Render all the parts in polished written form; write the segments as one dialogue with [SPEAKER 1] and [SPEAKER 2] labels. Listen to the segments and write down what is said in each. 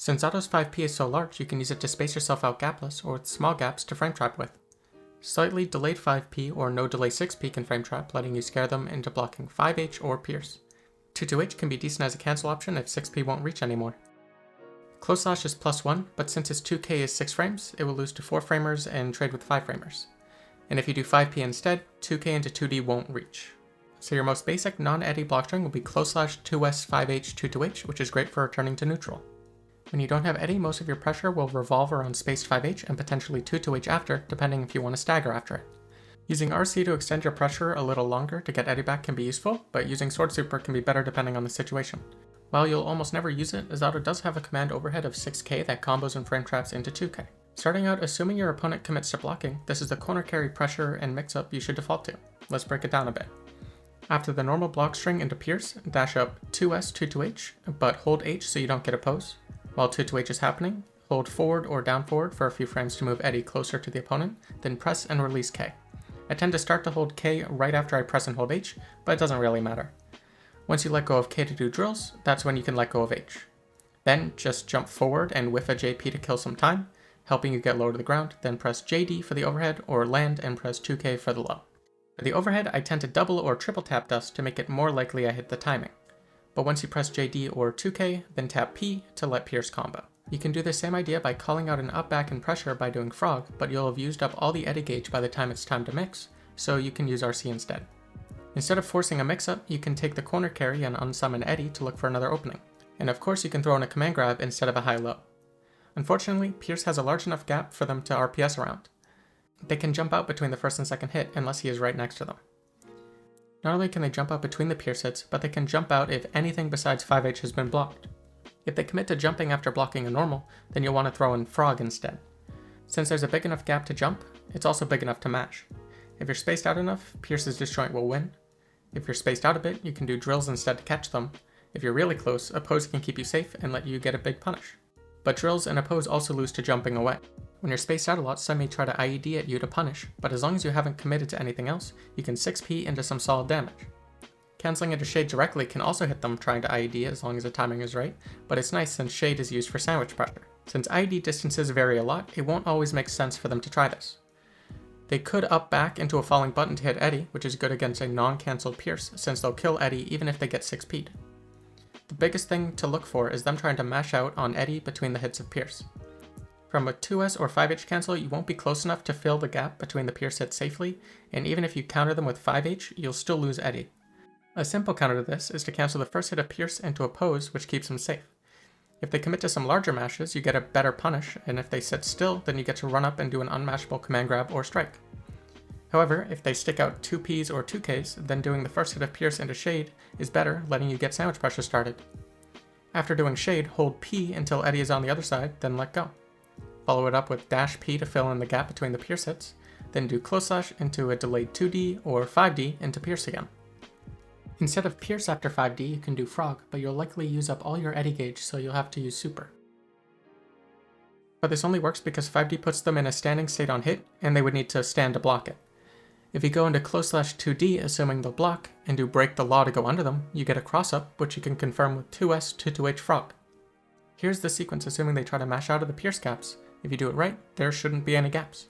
[SPEAKER 1] Since Zato's 5P is so large, you can use it to space yourself out gapless or with small gaps to frame trap with. Slightly delayed 5P or no delay 6P can frame trap, letting you scare them into blocking 5H or pierce. 2-2H can be decent as a cancel option if 6P won't reach anymore. Close slash is +1, but since its 2K is 6 frames, it will lose to 4 framers and trade with 5 framers. And if you do 5P instead, 2K into 2D won't reach. So your most basic non-eddy blockstring will be close slash 2S 5H 2-2H, which is great for returning to neutral. When you don't have eddy, most of your pressure will revolve around spaced 5H and potentially 2-2H after, depending if you want to stagger after it. Using RC to extend your pressure a little longer to get eddy back can be useful, but using Sword Super can be better depending on the situation. While you'll almost never use it, Zato does have a command overhead of 6K that combos and frame traps into 2K. Starting out, assuming your opponent commits to blocking, this is the corner carry pressure and mix-up you should default to. Let's break it down a bit. After the normal block string into pierce, dash up 2S 2-2H, but hold H so you don't get a pose. While 2-2H is happening, hold forward or down forward for a few frames to move eddy closer to the opponent, then press and release K. I tend to start to hold K right after I press and hold H, but it doesn't really matter. Once you let go of K to do drills, that's when you can let go of H. Then just jump forward and whiff a JP to kill some time, helping you get low to the ground, then press JD for the overhead or land and press 2K for the low. For the overhead, I tend to double or triple tap dust to make it more likely I hit the timing. But once you press JD or 2K, then tap P to let pierce combo. You can do the same idea by calling out an up, back, and pressure by doing frog, but you'll have used up all the eddy gauge by the time it's time to mix, so you can use RC instead. Instead of forcing a mix-up, you can take the corner carry and unsummon eddy to look for another opening. And of course you can throw in a command grab instead of a high-low. Unfortunately, pierce has a large enough gap for them to RPS around. They can jump out between the first and second hit unless he is right next to them. Not only can they jump out between the pierce hits, but they can jump out if anything besides 5H has been blocked. If they commit to jumping after blocking a normal, then you'll want to throw in frog instead. Since there's a big enough gap to jump, it's also big enough to mash. If you're spaced out enough, pierce's disjoint will win. If you're spaced out a bit, you can do drills instead to catch them. If you're really close, a pose can keep you safe and let you get a big punish. But drills and a pose also lose to jumping away. When you're spaced out a lot, some may try to IED at you to punish, but as long as you haven't committed to anything else, you can 6P into some solid damage. Canceling into shade directly can also hit them trying to IED as long as the timing is right, but it's nice since shade is used for sandwich pressure. Since IED distances vary a lot, it won't always make sense for them to try this. They could up back into a falling button to hit eddy, which is good against a non-cancelled pierce, since they'll kill eddy even if they get 6P'd. The biggest thing to look for is them trying to mash out on eddy between the hits of pierce. From a 2S or 5H cancel, you won't be close enough to fill the gap between the pierce hits safely, and even if you counter them with 5H, you'll still lose eddy. A simple counter to this is to cancel the first hit of pierce into a pose, which keeps them safe. If they commit to some larger mashes, you get a better punish, and if they sit still, then you get to run up and do an unmashable command grab or strike. However, if they stick out 2Ps or 2Ks, then doing the first hit of pierce into shade is better, letting you get sandwich pressure started. After doing shade, hold P until eddy is on the other side, then let go. Follow it up with dash P to fill in the gap between the pierce hits, then do close slash into a delayed 2D or 5D into pierce again. Instead of pierce after 5D, you can do frog, but you'll likely use up all your eddy gauge, so you'll have to use super. But this only works because 5D puts them in a standing state on hit, and they would need to stand to block it. If you go into close slash 2D, assuming they'll block, and do break the law to go under them, you get a crossup, which you can confirm with 2S 2-2H frog. Here's the sequence assuming they try to mash out of the pierce gaps. If you do it right, there shouldn't be any gaps.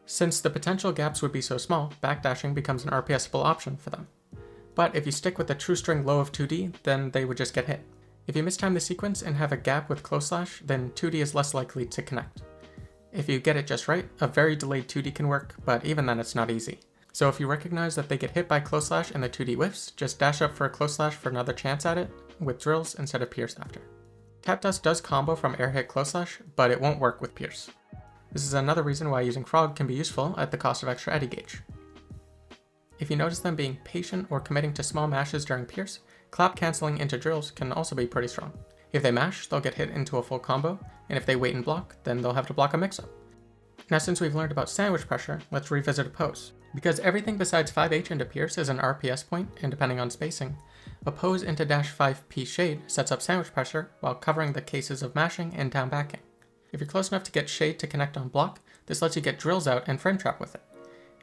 [SPEAKER 1] Since the potential gaps would be so small, backdashing becomes an RPSable option for them. But if you stick with the true string low of 2D, then they would just get hit. If you mistime the sequence and have a gap with close slash, then 2D is less likely to connect. If you get it just right, a very delayed 2D can work, but even then it's not easy. So if you recognize that they get hit by close slash and the 2D whiffs, just dash up for a close slash for another chance at it, with drills instead of pierce after. Tap dust does combo from air hit close slash, but it won't work with pierce. This is another reason why using frog can be useful at the cost of extra eddy gauge. If you notice them being patient or committing to small mashes during pierce, clap cancelling into drills can also be pretty strong. If they mash, they'll get hit into a full combo, and if they wait and block, then they'll have to block a mix-up. Now since we've learned about sandwich pressure, let's revisit a pose. Because everything besides 5H into pierce is an RPS point, and depending on spacing, a pose into dash 5P shade sets up sandwich pressure while covering the cases of mashing and down backing. If you're close enough to get shade to connect on block, this lets you get drills out and frame trap with it.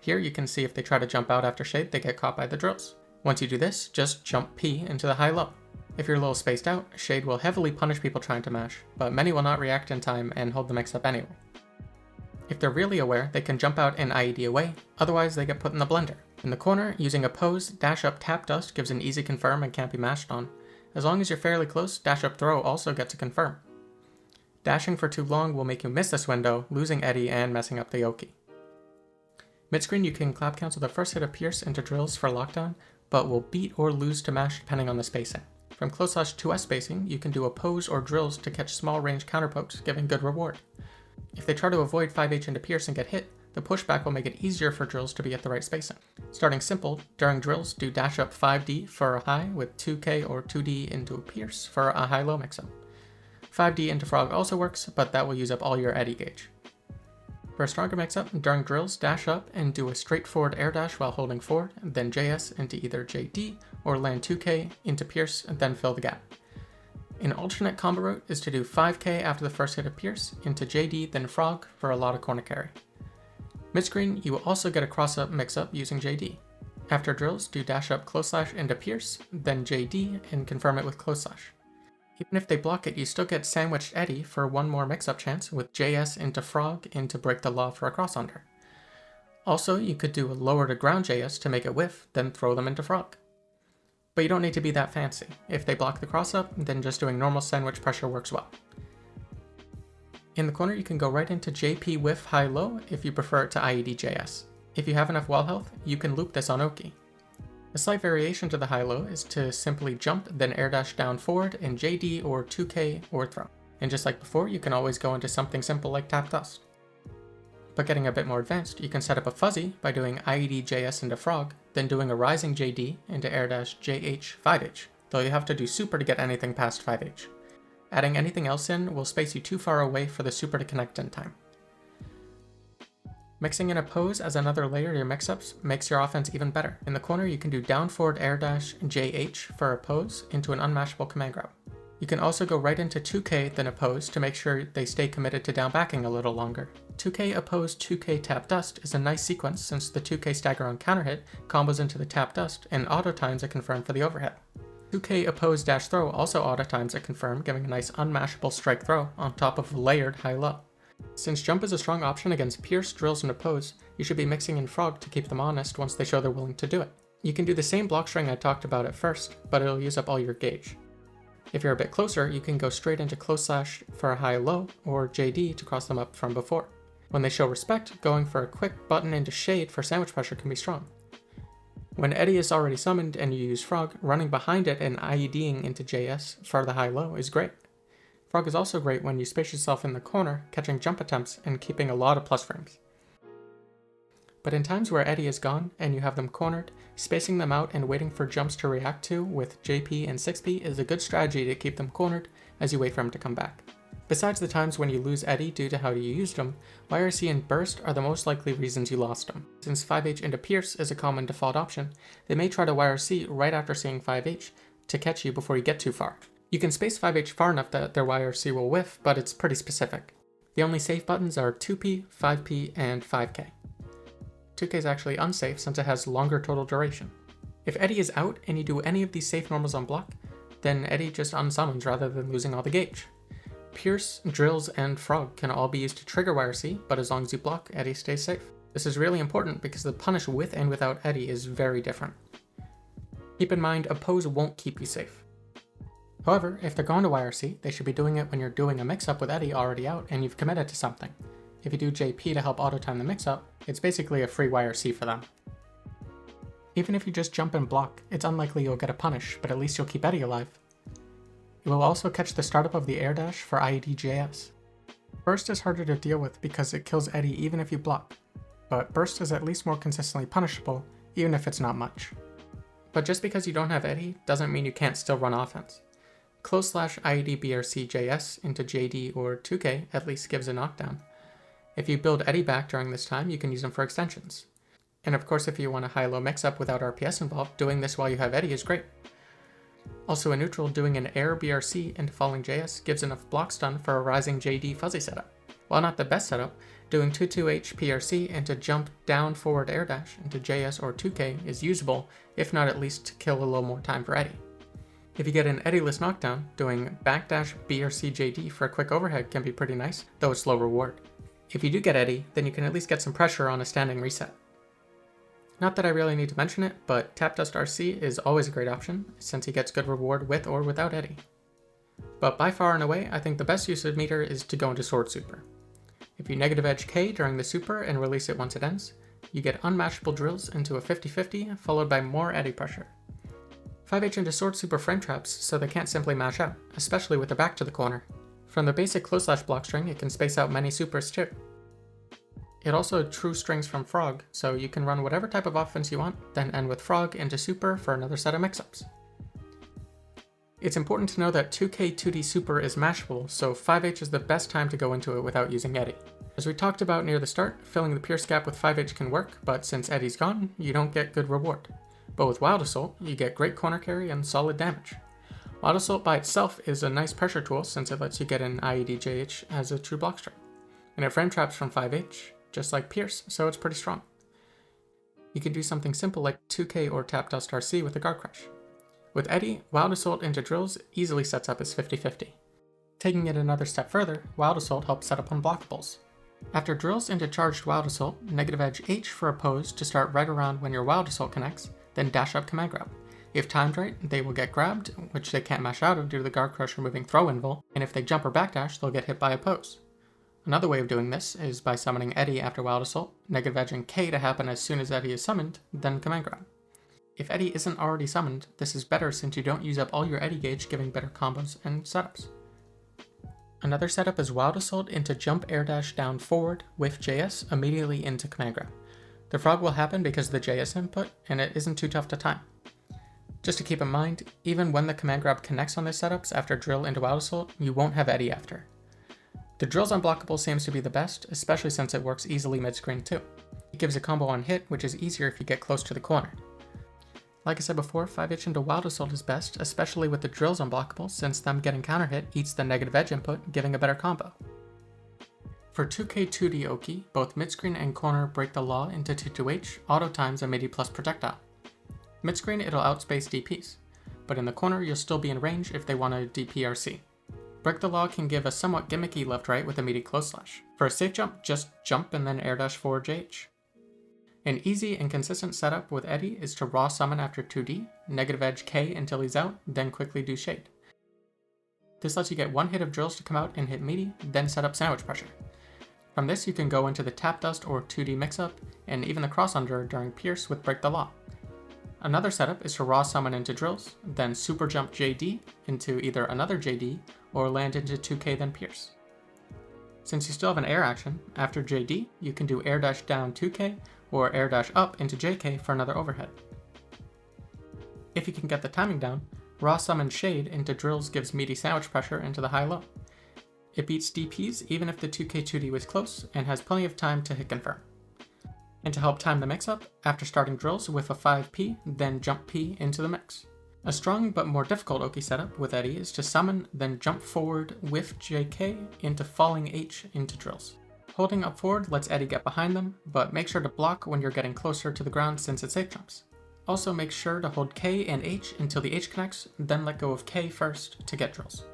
[SPEAKER 1] Here you can see if they try to jump out after shade, they get caught by the drills. Once you do this, just jump P into the high-low. If you're a little spaced out, Shade will heavily punish people trying to mash, but many will not react in time and hold the mix-up anyway. If they're really aware, they can jump out and IED away, otherwise they get put in the blender. In the corner, using oppose, dash up tap dust gives an easy confirm and can't be mashed on. As long as you're fairly close, dash up throw also gets a confirm. Dashing for too long will make you miss this window, losing Eddy and messing up the Oki. Mid-screen you can clap cancel the first hit of Pierce into drills for lockdown, but will beat or lose to mash depending on the spacing. From close/2S spacing, you can do oppose or drills to catch small range counterpokes, giving good reward. If they try to avoid 5H into Pierce and get hit, the pushback will make it easier for drills to be at the right spacing. Starting simple, during drills, do dash up 5D for a high with 2K or 2D into a Pierce for a high-low mix-up. 5D into Frog also works, but that will use up all your Eddy gauge. For a stronger mix-up, during drills, dash up and do a straightforward air dash while holding forward, then JS into either JD or land 2K into Pierce and then fill the gap. An alternate combo route is to do 5K after the first hit of Pierce into JD then Frog for a lot of corner carry. Mid-screen, you will also get a cross-up mix-up using JD. After drills, do dash up close slash into Pierce, then JD and confirm it with close slash. Even if they block it, you still get sandwiched Eddy for one more mix-up chance with JS into Frog into break the law for a cross under. Also, you could do a lower to ground JS to make it whiff, then throw them into Frog. But you don't need to be that fancy. If they block the cross-up, then just doing normal sandwich pressure works well. In the corner, you can go right into JP whiff high-low if you prefer it to IED JS. If you have enough wall health, you can loop this on Oki. A slight variation to the high-low is to simply jump, then air dash down forward in JD or 2K or throw. And just like before, you can always go into something simple like tap dust. But getting a bit more advanced, you can set up a fuzzy by doing IED JS into Frog, then doing a rising JD into air dash JH 5H, though you have to do super to get anything past 5H. Adding anything else in will space you too far away for the super to connect in time. Mixing in oppose as another layer to your mix-ups makes your offense even better. In the corner, you can do down forward air dash JH for oppose into an unmashable command grab. You can also go right into 2K then oppose to make sure they stay committed to down backing a little longer. 2K oppose 2K tap dust is a nice sequence since the 2K stagger on counter hit combos into the tap dust and auto times a confirm for the overhead. 2K oppose dash throw also auto times a confirm, giving a nice unmashable strike throw on top of layered high-low. Since jump is a strong option against Pierce, drills, and oppose, you should be mixing in Frog to keep them honest once they show they're willing to do it. You can do the same Blockstring I talked about at first, but it'll use up all your gauge. If you're a bit closer, you can go straight into close slash for a high-low, or JD to cross them up from before. When they show respect, going for a quick button into Shade for sandwich pressure can be strong. When Eddy is already summoned and you use Frog, running behind it and IEDing into JS for the high-low is great. Frog is also great when you space yourself in the corner, catching jump attempts and keeping a lot of plus frames. But in times where Eddy is gone and you have them cornered, spacing them out and waiting for jumps to react to with JP and 6P is a good strategy to keep them cornered as you wait for him to come back. Besides the times when you lose Eddy due to how you used him, YRC and Burst are the most likely reasons you lost him. Since 5H into Pierce is a common default option, they may try to YRC right after seeing 5H to catch you before you get too far. You can space 5H far enough that their YRC will whiff, but it's pretty specific. The only safe buttons are 2P, 5P, and 5K. 2K is actually unsafe since it has longer total duration. If Eddy is out and you do any of these safe normals on block, then Eddy just unsummons rather than losing all the gauge. Pierce, Drills, and Frog can all be used to trigger YRC, but as long as you block, Eddy stays safe. This is really important because the punish with and without Eddy is very different. Keep in mind, oppose won't keep you safe. However, if they're going to YRC, they should be doing it when you're doing a mix-up with Eddy already out and you've committed to something. If you do JP to help auto-time the mix-up, it's basically a free YRC for them. Even if you just jump and block, it's unlikely you'll get a punish, but at least you'll keep Eddy alive. You will also catch the startup of the air dash for IED JS. Burst is harder to deal with because it kills Eddy even if you block, but Burst is at least more consistently punishable, even if it's not much. But just because you don't have Eddy doesn't mean you can't still run offense. Close slash IED BRC JS into JD or 2K at least gives a knockdown. If you build Eddy back during this time, you can use them for extensions. And of course, if you want a high-low mix-up without RPS involved, doing this while you have Eddy is great. Also in neutral, doing an air BRC into falling JS gives enough block stun for a rising JD fuzzy setup. While not the best setup, doing 22H PRC into jump down forward air dash into JS or 2K is usable, if not at least to kill a little more time for Eddy. If you get an Eddie-less knockdown, doing backdash B or C JD for a quick overhead can be pretty nice, though it's low reward. If you do get Eddie, then you can at least get some pressure on a standing reset. Not that I really need to mention it, but Tap Dust RC is always a great option, since he gets good reward with or without Eddie. But by far and away, I think the best use of meter is to go into Sword Super. If you negative edge K during the super and release it once it ends, you get unmatchable drills into a 50-50 followed by more Eddie pressure. 5H into Sword Super frame traps so they can't simply mash out, especially with their back to the corner. From the basic close slash block string, it can space out many supers too. It also true strings from Frog, so you can run whatever type of offense you want, then end with Frog into Super for another set of mix-ups. It's important to know that 2K 2D Super is mashable, so 5H is the best time to go into it without using Eddie. As we talked about near the start, filling the Pierce gap with 5H can work, but since Eddie's gone, you don't get good reward. But with Wild Assault, you get great corner carry and solid damage. Wild Assault by itself is a nice pressure tool since it lets you get an IED JH as a true block string. And it frame traps from 5H, just like Pierce, so it's pretty strong. You can do something simple like 2K or Tap Dust RC with a guard crush. With Eddie, Wild Assault into drills easily sets up as 50-50. Taking it another step further, Wild Assault helps set up Unblockables. After drills into charged Wild Assault, negative edge H for a pose to start right around when your Wild Assault connects, then dash up command grab. If timed right, they will get grabbed, which they can't mash out of due to the guard crush removing throw invul, and if they jump or backdash, they'll get hit by a pose. Another way of doing this is by summoning Eddie after Wild Assault, negative edging K to happen as soon as Eddie is summoned, then command grab. If Eddie isn't already summoned, this is better since you don't use up all your Eddie gauge, giving better combos and setups. Another setup is Wild Assault into jump air dash down forward with JS immediately into command grab. The frog will happen because of the JS input, and it isn't too tough to time. Just to keep in mind, even when the command grab connects on these setups after drill into Wild Assault, you won't have Eddie after. The drill's Unblockable seems to be the best, especially since it works easily mid-screen too. It gives a combo on hit, which is easier if you get close to the corner. Like I said before, 5H into Wild Assault is best, especially with the drills Unblockable, since them getting counter hit eats the negative edge input, giving a better combo. For 2K 2D Oki, both mid-screen and corner break the law into 2-2H, auto times a midi plus projectile. Mid-screen it'll outspace DPs, but in the corner you'll still be in range if they want a DPRC. Break the law can give a somewhat gimmicky left-right with a midi close slash. For a safe jump, just jump and then air dash forward JH. An easy and consistent setup with Eddie is to raw summon after 2D, negative edge K until he's out, then quickly do shade. This lets you get one hit of drills to come out and hit meaty, then set up sandwich pressure. From this you can go into the Tap Dust or 2D mix-up, and even the cross under during Pierce with Break the Law. Another setup is to raw summon into drills, then Superjump JD into either another JD, or land into 2K then Pierce. Since you still have an air action, after JD, you can do air dash down 2K, or air dash up into JK for another overhead. If you can get the timing down, raw summon shade into drills gives meaty sandwich pressure into the high-low. It beats DPs even if the 2K2D was close, and has plenty of time to hit confirm. And to help time the mix-up, after starting drills with a 5P, then jump P into the mix. A strong but more difficult Oki setup with Eddie is to summon, then jump forward with JK into falling H into drills. Holding up forward lets Eddie get behind them, but make sure to block when you're getting closer to the ground since it safe jumps. Also make sure to hold K and H until the H connects, then let go of K first to get drills.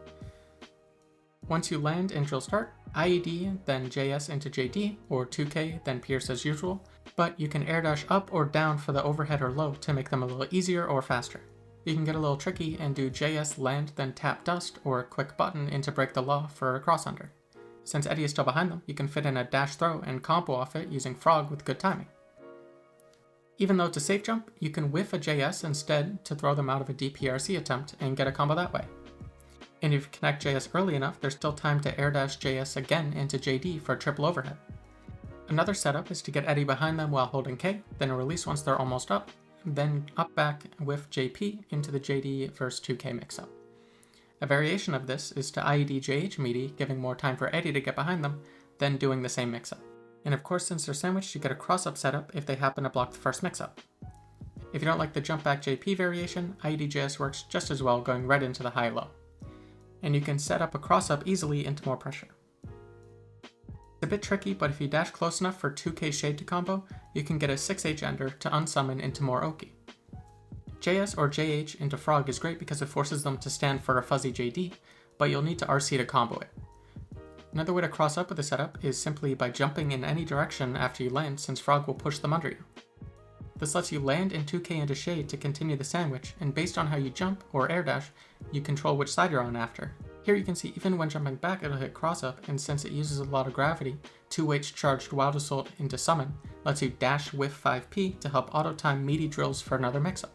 [SPEAKER 1] Once you land and drill start, IED then JS into JD, or 2K then Pierce as usual, but you can air dash up or down for the overhead or low to make them a little easier or faster. You can get a little tricky and do JS land then tap dust or a quick button into break the law for a cross under. Since Eddie is still behind them, you can fit in a dash throw and combo off it using Frog with good timing. Even though it's a safe jump, you can whiff a JS instead to throw them out of a DPRC attempt and get a combo that way. And if you connect JS early enough, there's still time to air dash JS again into JD for a triple overhead. Another setup is to get Eddie behind them while holding K, then release once they're almost up, then up back with JP into the JD vs 2K mix-up. A variation of this is to IED JH meaty, giving more time for Eddie to get behind them, then doing the same mix-up. And of course, since they're sandwiched, you get a cross-up setup if they happen to block the first mix-up. If you don't like the jump back JP variation, IED JS works just as well going right into the high-low. And you can set up a cross-up easily into more pressure. It's a bit tricky, but if you dash close enough for 2K shade to combo, you can get a 6H ender to unsummon into more Oki. JS or JH into Frog is great because it forces them to stand for a fuzzy JD, but you'll need to RC to combo it. Another way to cross up with the setup is simply by jumping in any direction after you land, since Frog will push them under you. This lets you land in 2K into shade to continue the sandwich, and based on how you jump or air dash, you control which side you're on after. Here you can see even when jumping back it'll hit Crossup, and since it uses a lot of gravity, 2H charged Wild Assault into Summon lets you dash with 5p to help auto-time meaty drills for another mix-up.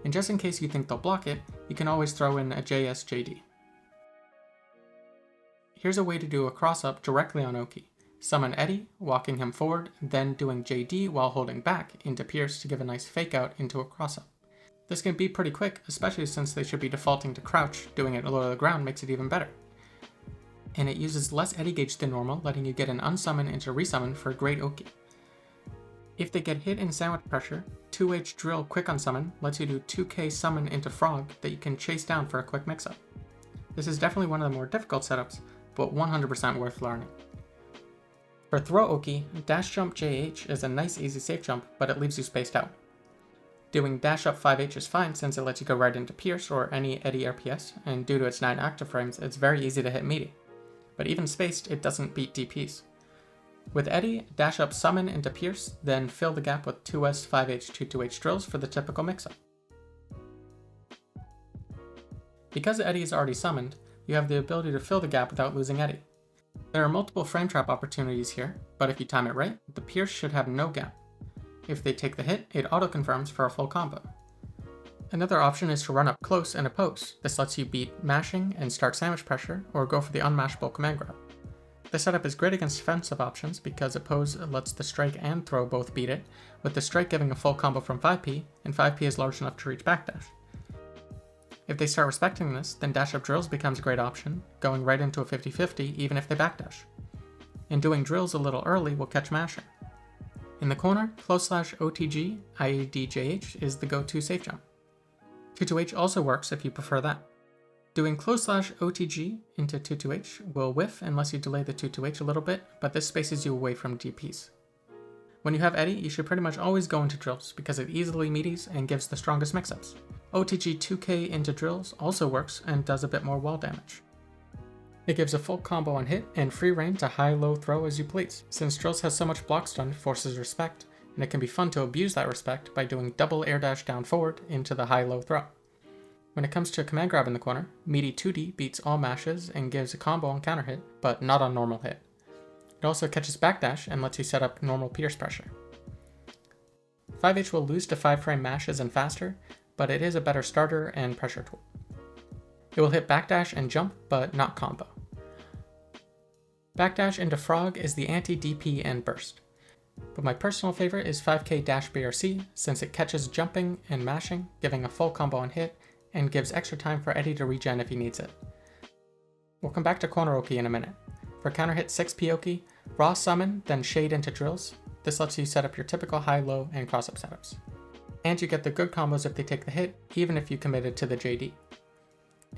[SPEAKER 1] And just in case you think they'll block it, you can always throw in a JS JD. Here's a way to do a cross-up directly on Oki. Summon Eddie, walking him forward, then doing JD while holding back into Pierce to give a nice fake out into a cross-up. This can be pretty quick, especially since they should be defaulting to crouch. Doing it low to the ground makes it even better. And it uses less Eddie gauge than normal, letting you get an unsummon into resummon for a great Oki. If they get hit in sandwich pressure, 2H drill quick on summon lets you do 2K summon into Frog that you can chase down for a quick mix-up. This is definitely one of the more difficult setups, but 100% worth learning. For Throw Oki, dash jump JH is a nice easy safe jump, but it leaves you spaced out. Doing dash up 5H is fine since it lets you go right into Pierce or any Eddie RPS, and due to its 9 active frames, it's very easy to hit meaty. But even spaced, it doesn't beat DPs. With Eddie, dash up summon into Pierce, then fill the gap with 2S 5H 2-2H drills for the typical mix-up. Because Eddie is already summoned, you have the ability to fill the gap without losing Eddie. There are multiple frame trap opportunities here, but if you time it right, the Pierce should have no gap. If they take the hit, it auto-confirms for a full combo. Another option is to run up close and oppose. This lets you beat mashing and start sandwich pressure, or go for the unmashable command grab. This setup is great against defensive options because oppose lets the strike and throw both beat it, with the strike giving a full combo from 5p, and 5p is large enough to reach backdash. If they start respecting this, then dash up drills becomes a great option, going right into a 50-50 even if they backdash. And doing drills a little early will catch mashing. In the corner, /OTG, IADJH is the go-to safe jump. 2-2H also works if you prefer that. Doing /OTG into 2-2H will whiff unless you delay the 2-2H a little bit, but this spaces you away from DPs. When you have Eddie, you should pretty much always go into drills because it easily meaties and gives the strongest mix-ups. OTG 2K into drills also works and does a bit more wall damage. It gives a full combo on hit and free reign to high-low throw as you please. Since drills has so much block stun, it forces respect, and it can be fun to abuse that respect by doing double air dash down forward into the high-low throw. When it comes to a command grab in the corner, meaty 2D beats all mashes and gives a combo on counter hit, but not on normal hit. It also catches backdash and lets you set up normal Pierce pressure. 5H will lose to 5-frame mashes and faster, but it is a better starter and pressure tool. It will hit backdash and jump, but not combo. Backdash into Frog is the anti-DP and burst. But my personal favorite is 5K dash BRC since it catches jumping and mashing, giving a full combo on hit, and gives extra time for Eddie to regen if he needs it. We'll come back to Corner Oki in a minute. For counter hit 6P Oki, raw summon, then shade into drills. This lets you set up your typical high-low and cross-up setups. And you get the good combos if they take the hit, even if you committed to the JD.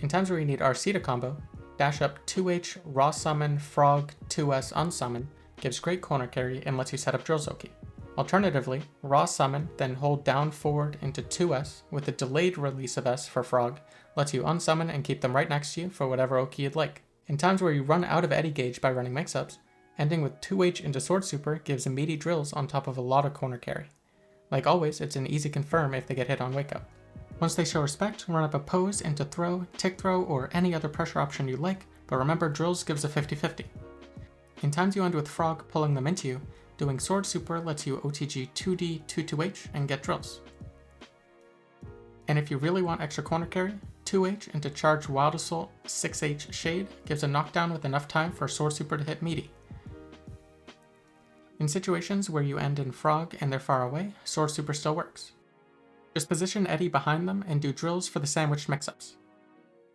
[SPEAKER 1] In times where you need RC to combo, dash up 2H raw summon Frog 2S unsummon gives great corner carry and lets you set up Drills Oki. Alternatively, raw summon, then hold down forward into 2S with a delayed release of S for Frog, lets you unsummon and keep them right next to you for whatever Oki you'd like. In times where you run out of Eddie gauge by running mix-ups, ending with 2H into Sword Super gives immediate drills on top of a lot of corner carry. Like always, it's an easy confirm if they get hit on wake up. Once they show respect, run up a pose into throw, tick throw, or any other pressure option you like, but remember drills gives a 50-50. In times you end with Frog pulling them into you, doing Sword Super lets you OTG 2D 2-2H and get drills. And if you really want extra corner carry, 2H into Charge Wild Assault 6H Shade gives a knockdown with enough time for Sword Super to hit meaty. In situations where you end in Frog and they're far away, Sword Super still works. Just position Eddie behind them and do drills for the sandwiched mix-ups.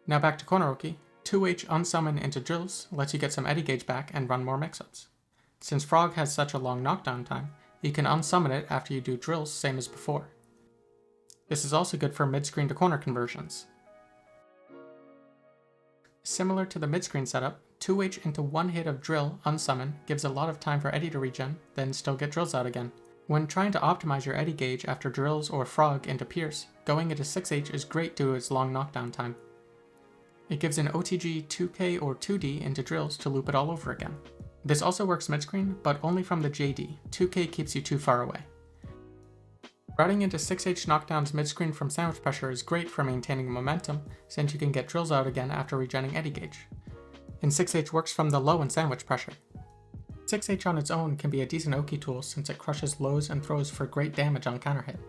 [SPEAKER 1] Now back to Corner Oki, 2H unsummon into drills lets you get some Eddie gauge back and run more mix-ups. Since Frog has such a long knockdown time, you can unsummon it after you do drills same as before. This is also good for mid-screen to corner conversions. Similar to the mid-screen setup, 2H into one hit of drill unsummon gives a lot of time for Eddie to regen, then still get drills out again. When trying to optimize your eddy gauge after drills or frog into pierce, going into 6H is great due to its long knockdown time. It gives an OTG 2K or 2D into drills to loop it all over again. This also works mid-screen, but only from the JD. 2K keeps you too far away. Routing into 6H knockdowns mid-screen from sandwich pressure is great for maintaining momentum, since you can get drills out again after regenning eddy gauge. And 6H works from the low in sandwich pressure. 6H on its own can be a decent Oki tool since it crushes lows and throws for great damage on counter hit.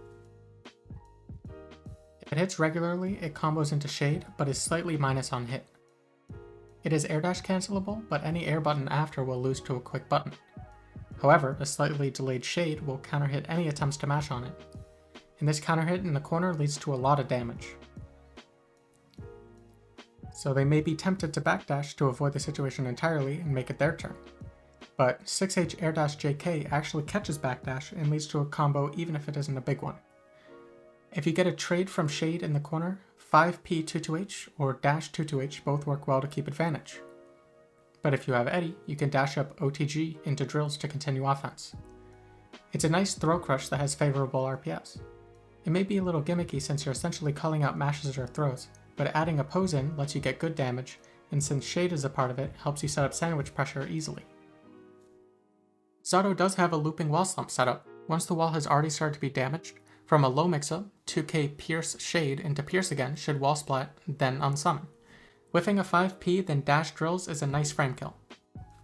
[SPEAKER 1] If it hits regularly, it combos into shade, but is slightly minus on hit. It is air dash cancelable, but any air button after will lose to a quick button. However, a slightly delayed shade will counter hit any attempts to mash on it. And this counter hit in the corner leads to a lot of damage. So they may be tempted to backdash to avoid the situation entirely and make it their turn. But 6H air dash JK actually catches backdash and leads to a combo even if it isn't a big one. If you get a trade from shade in the corner, 5P 22H or dash 22H both work well to keep advantage. But if you have eddy, you can dash up OTG into drills to continue offense. It's a nice throw crush that has favorable RPS. It may be a little gimmicky since you're essentially calling out mashes or throws, but adding a pose in lets you get good damage, and since shade is a part of it, helps you set up sandwich pressure easily. Zato does have a looping wall slump setup. Once the wall has already started to be damaged, from a low mix-up, 2K pierce shade into pierce again should wall splat, then unsummon. Whiffing a 5P then dash drills is a nice frame kill.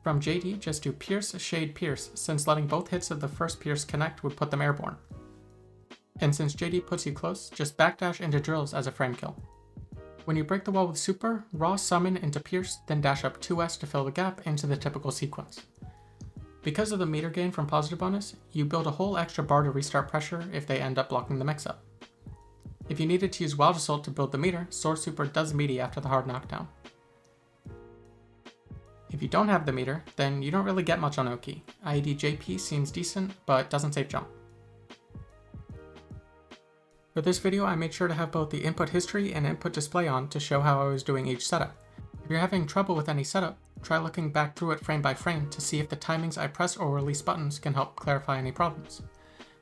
[SPEAKER 1] From JD, just do pierce, shade, pierce, since letting both hits of the first pierce connect would put them airborne. And since JD puts you close, just backdash into drills as a frame kill. When you break the wall with super, raw summon into pierce, then dash up 2S to fill the gap into the typical sequence. Because of the meter gain from positive bonus, you build a whole extra bar to restart pressure if they end up blocking the mix-up. If you needed to use Wild Assault to build the meter, Sword Super does meaty after the hard knockdown. If you don't have the meter, then you don't really get much on Oki. IED JP seems decent, but doesn't save jump. For this video, I made sure to have both the input history and input display on to show how I was doing each setup. If you're having trouble with any setup, try looking back through it frame by frame to see if the timings I press or release buttons can help clarify any problems.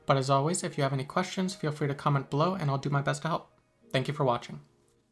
[SPEAKER 1] But as always, if you have any questions, feel free to comment below and I'll do my best to help. Thank you for watching.